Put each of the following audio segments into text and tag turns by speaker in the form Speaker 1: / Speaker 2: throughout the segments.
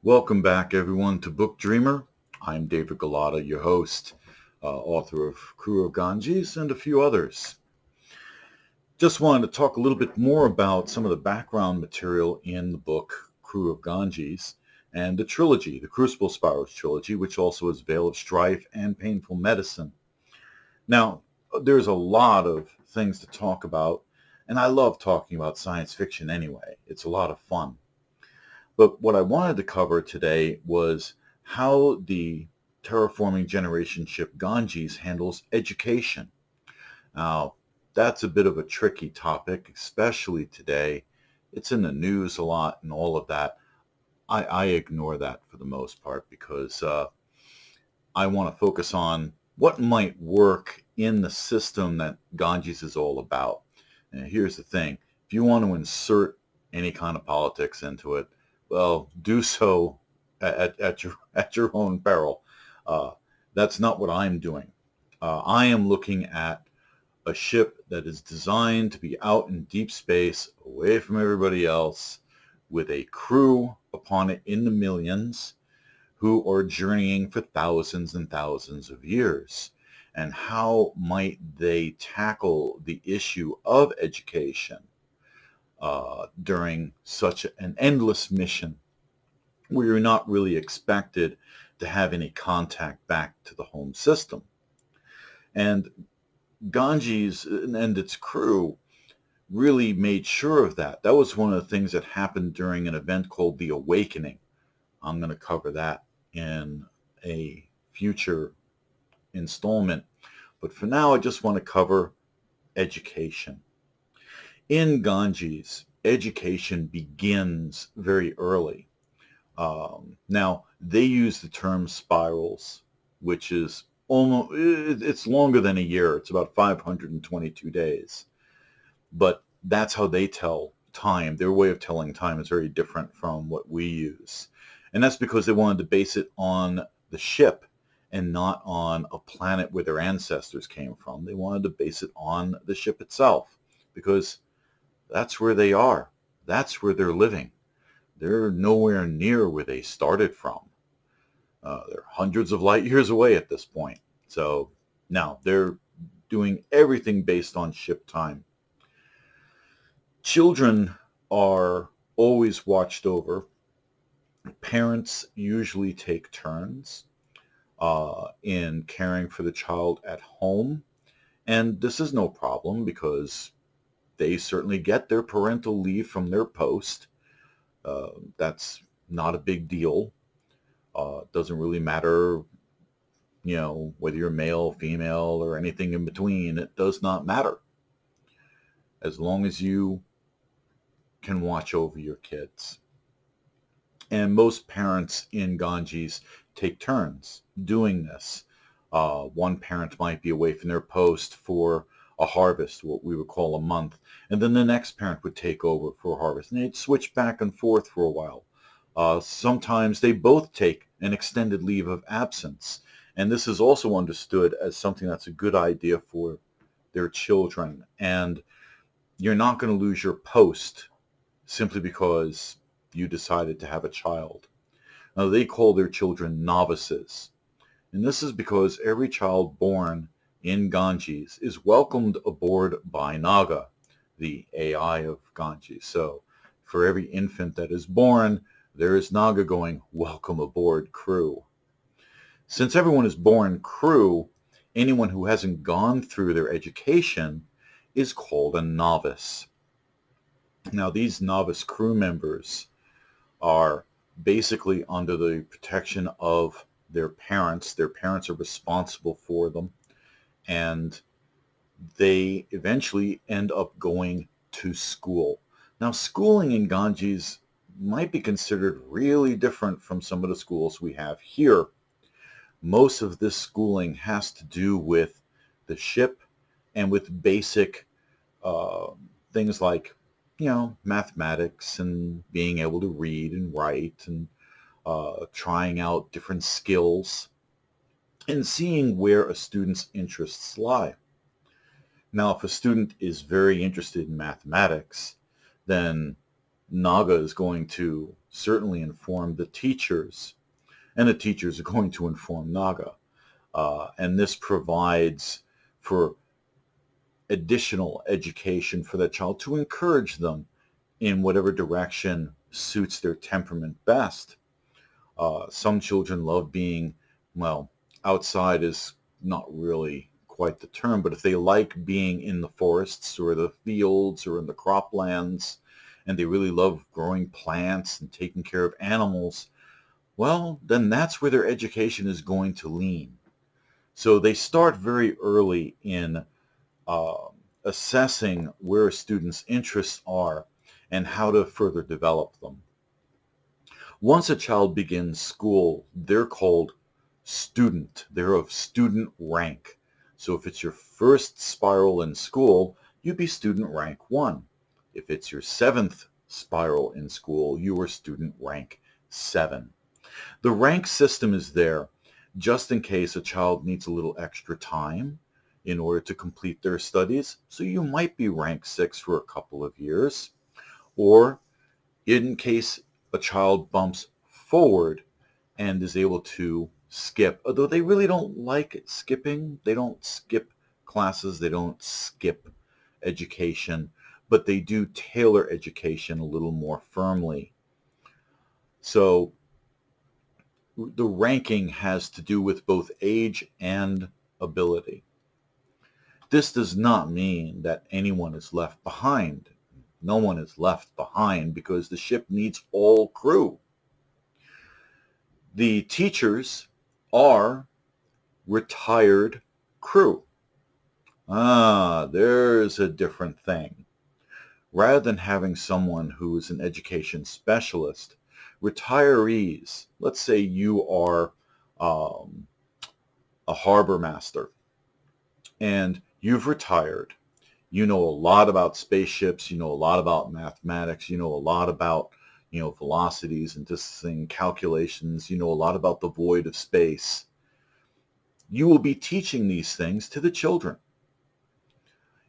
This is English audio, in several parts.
Speaker 1: Welcome back, everyone, to Book Dreamer. I'm David Galata, your host, author of Crew of Ganges and a few others. Just wanted to talk a little bit more about some of the background material in the book Crew of Ganges and the trilogy, the Crucible Spirals trilogy, which also is Veil of Strife and Painful Medicine. Now, there's a lot of things to talk about, and I love talking about science fiction anyway. It's a lot of fun. But what I wanted to cover today was how the terraforming generation ship Ganges handles education. Now, that's a bit of a tricky topic, especially today. It's in the news a lot and all of that. I ignore that for the most part because I want to focus on what might work in the system that Ganges is all about. And here's the thing. If you want to insert any kind of politics into it, well, do so at your own peril. That's not what I'm doing. I am looking at a ship that is designed to be out in deep space, away from everybody else, with a crew upon it in the millions who are journeying for thousands and thousands of years. And how might they tackle the issue of education during such an endless mission where you're not really expected to have any contact back to the home system. And Ganges and its crew really made sure of that. That was one of the things that happened during an event called the Awakening. I'm going to cover that in a future installment. But for now, I just want to cover education. In Ganges, education begins very early. Now, they use the term spirals, which is it's longer than a year. It's about 522 days. But that's how they tell time. Their way of telling time is very different from what we use. And that's because they wanted to base it on the ship and not on a planet where their ancestors came from. They wanted to base it on the ship itself because that's where they are. That's where they're living. They're nowhere near where they started from. They're hundreds of light years away at this point. So now they're doing everything based on ship time. Children are always watched over. Parents usually take turns in caring for the child at home. And this is no problem because they certainly get their parental leave from their post. That's not a big deal. Doesn't really matter, whether you're male, female, or anything in between. It does not matter. As long as you can watch over your kids. And most parents in Ganges take turns doing this. One parent might be away from their post for a harvest, what we would call a month, and then the next parent would take over for a harvest, and they'd switch back and forth for a while. Sometimes they both take an extended leave of absence, and this is also understood as something that's a good idea for their children. And you're not going to lose your post simply because you decided to have a child. Now, they call their children novices, and this is because every child born in Ganges is welcomed aboard by Naga, the AI of Ganges. So for every infant that is born, there is Naga going, "Welcome aboard, crew." Since everyone is born crew, anyone who hasn't gone through their education is called a novice. Now, these novice crew members are basically under the protection of their parents. Their parents are responsible for them. And they eventually end up going to school. Now, schooling in Ganges might be considered really different from some of the schools we have here. Most of this schooling has to do with the ship and with basic things like, mathematics and being able to read and write and trying out different skills and seeing where a student's interests lie. Now, if a student is very interested in mathematics, then Naga is going to certainly inform the teachers, and the teachers are going to inform Naga. And this provides for additional education for that child to encourage them in whatever direction suits their temperament best. Some children love being, well, outside is not really quite the term, but if they like being in the forests or the fields or in the croplands, and they really love growing plants and taking care of animals, well, then that's where their education is going to lean. So they start very early in uh, assessing where a student's interests are and how to further develop them. Once a child begins school, they're called student. They're of student rank. So if it's your first spiral in school, you'd be student rank 1. If it's your 7th spiral in school, you are student rank 7. The rank system is there just in case a child needs a little extra time in order to complete their studies. So you might be rank 6 for a couple of years, or in case a child bumps forward and is able to skip, although they really don't like skipping. They don't skip classes. They don't skip education, but they do tailor education a little more firmly. So the ranking has to do with both age and ability. This does not mean that anyone is left behind. No one is left behind because the ship needs all crew. The teachers are retired crew. There's a different thing. Rather than having someone who is an education specialist, retirees, let's say you are a harbor master and you've retired. You know a lot about spaceships, you know a lot about mathematics, you know a lot about, velocities and distancing calculations, you know a lot about the void of space. You will be teaching these things to the children.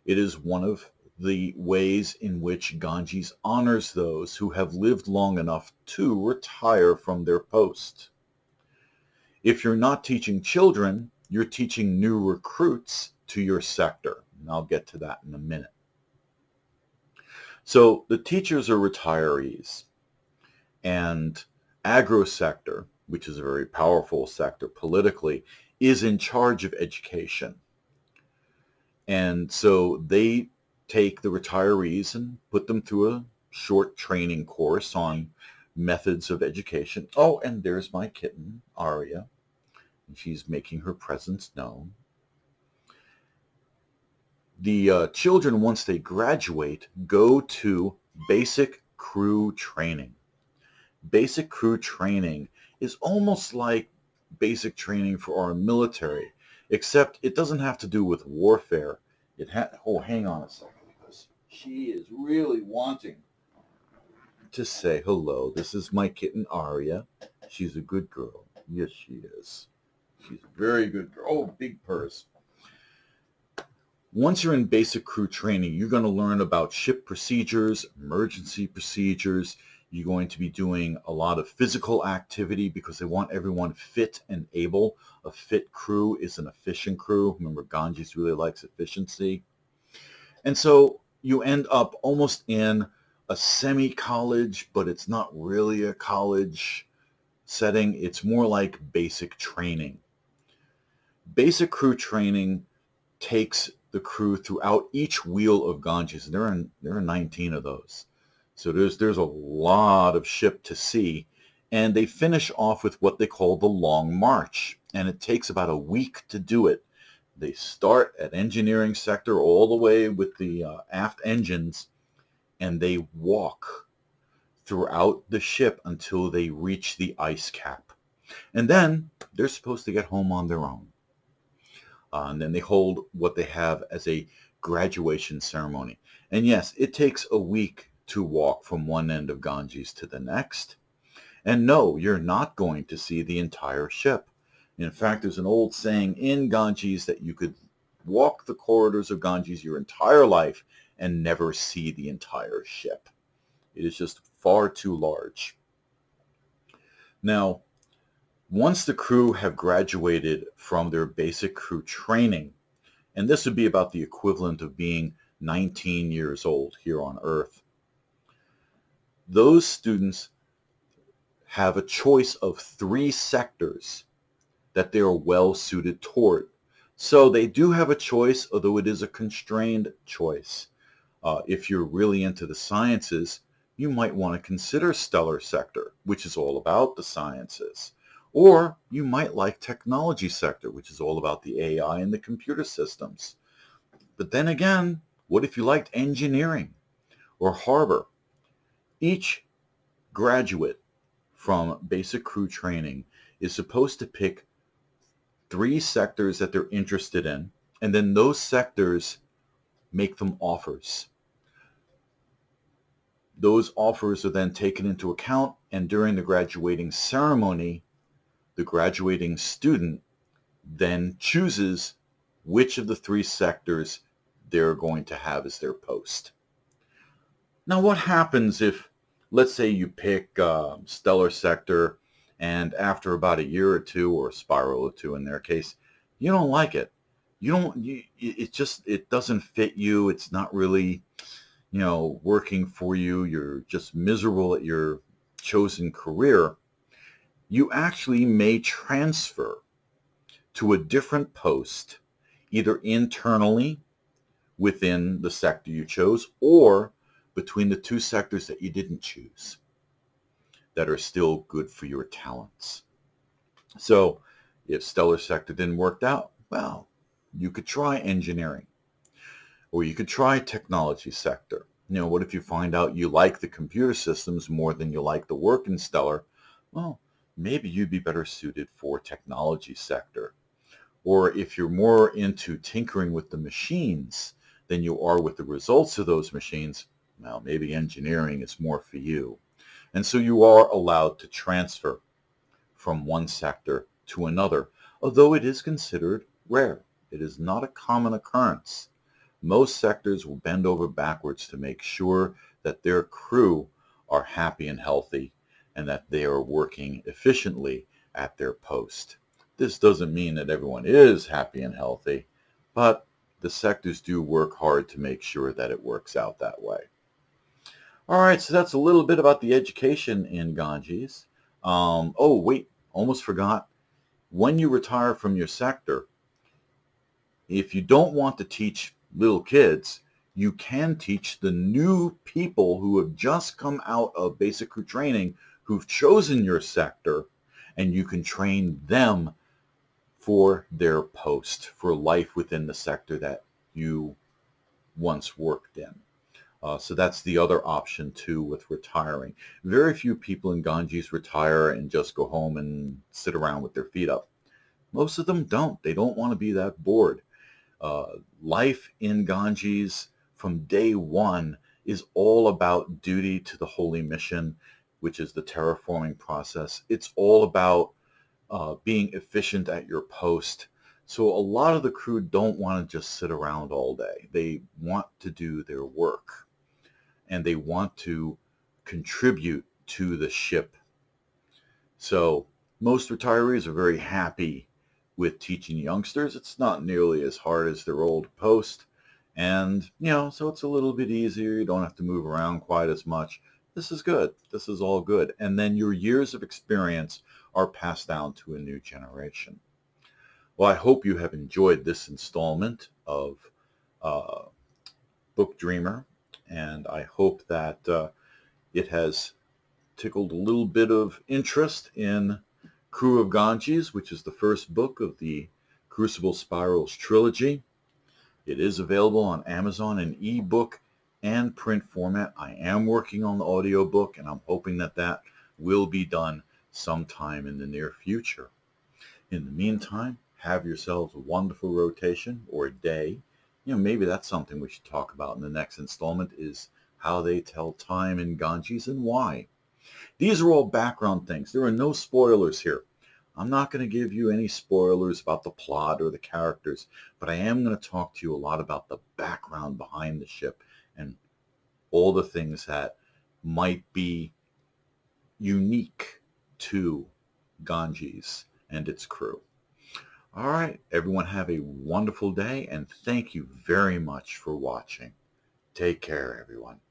Speaker 1: It is one of the ways in which Ganges honors those who have lived long enough to retire from their post. If you're not teaching children, you're teaching new recruits to your sector. And I'll get to that in a minute. So the teachers are retirees, and agro sector, which is a very powerful sector politically, is in charge of education. And so they take the retirees and put them through a short training course on methods of education. Oh, and there's my kitten, Aria. She's making her presence known. The children, once they graduate, go to basic crew training. Basic crew training is almost like basic training for our military, except it doesn't have to do with warfare. Oh, hang on a second, because she is really wanting to say hello. This is my kitten, Aria. She's a good girl. Yes, she is. She's a very good girl. Oh, big purse. Once you're in basic crew training, you're going to learn about ship procedures, emergency procedures. You're going to be doing a lot of physical activity because they want everyone fit and able. A fit crew is an efficient crew. Remember, Ganges really likes efficiency. And so you end up almost in a semi-college, but it's not really a college setting. It's more like basic training. Basic crew training takes the crew throughout each wheel of Ganges. There are 19 of those. So there's a lot of ship to see. And they finish off with what they call the Long March. And it takes about a week to do it. They start at engineering sector all the way with the aft engines, and they walk throughout the ship until they reach the ice cap. And then they're supposed to get home on their own. And then they hold what they have as a graduation ceremony. And yes, it takes a week to walk from one end of Ganges to the next. And no, you're not going to see the entire ship. In fact, there's an old saying in Ganges that you could walk the corridors of Ganges your entire life and never see the entire ship. It is just far too large. Now, once the crew have graduated from their basic crew training, and this would be about the equivalent of being 19 years old here on Earth, those students have a choice of 3 sectors that they are well suited toward. So they do have a choice, although it is a constrained choice. If you're really into the sciences, you might want to consider stellar sector, which is all about the sciences. Or you might like technology sector, which is all about the AI and the computer systems. But then again, what if you liked engineering or harbor? Each graduate from basic crew training is supposed to pick 3 sectors that they're interested in, and then those sectors make them offers. Those offers are then taken into account, and during the graduating ceremony, the graduating student then chooses which of the 3 sectors they're going to have as their post. Now, what happens if, let's say you pick stellar sector, and after about a year or two, or a spiral or two in their case, you don't like it. It doesn't fit you. It's not really, working for you. You're just miserable at your chosen career. You actually may transfer to a different post, either internally within the sector you chose, or between the 2 sectors that you didn't choose that are still good for your talents. So if stellar sector didn't work out, well, you could try engineering, or you could try technology sector. What if you find out you like the computer systems more than you like the work in stellar? Well, maybe you'd be better suited for technology sector. Or if you're more into tinkering with the machines than you are with the results of those machines, well, maybe engineering is more for you. And so you are allowed to transfer from one sector to another, although it is considered rare. It is not a common occurrence. Most sectors will bend over backwards to make sure that their crew are happy and healthy, and that they are working efficiently at their post. This doesn't mean that everyone is happy and healthy, but the sectors do work hard to make sure that it works out that way. All right, so that's a little bit about the education in Ganges. Oh, wait, almost forgot. When you retire from your sector, if you don't want to teach little kids, you can teach the new people who have just come out of basic crew training, who've chosen your sector, and you can train them for their post, for life within the sector that you once worked in. So that's the other option too with retiring. Very few people in Ganges retire and just go home and sit around with their feet up. Most of them don't. They don't want to be that bored. Life in Ganges from day one is all about duty to the holy mission, which is the terraforming process. It's all about being efficient at your post. So a lot of the crew don't want to just sit around all day. They want to do their work, and they want to contribute to the ship. So most retirees are very happy with teaching youngsters. It's not nearly as hard as their old post. And, so it's a little bit easier. You don't have to move around quite as much. This is good. This is all good. And then your years of experience are passed down to a new generation. Well, I hope you have enjoyed this installment of Book Dreamer, and I hope that it has tickled a little bit of interest in Crew of Ganges, which is the first book of the Crucible Spirals trilogy. It is available on Amazon in ebook and print format. I am working on the audiobook, and I'm hoping that that will be done sometime in the near future. In the meantime, have yourselves a wonderful rotation or day. Maybe that's something we should talk about in the next installment, is how they tell time in Ganges and why. These are all background things. There are no spoilers here. I'm not going to give you any spoilers about the plot or the characters, but I am going to talk to you a lot about the background behind the ship and all the things that might be unique to Ganges and its crew. All right, everyone have a wonderful day, and thank you very much for watching. Take care, everyone.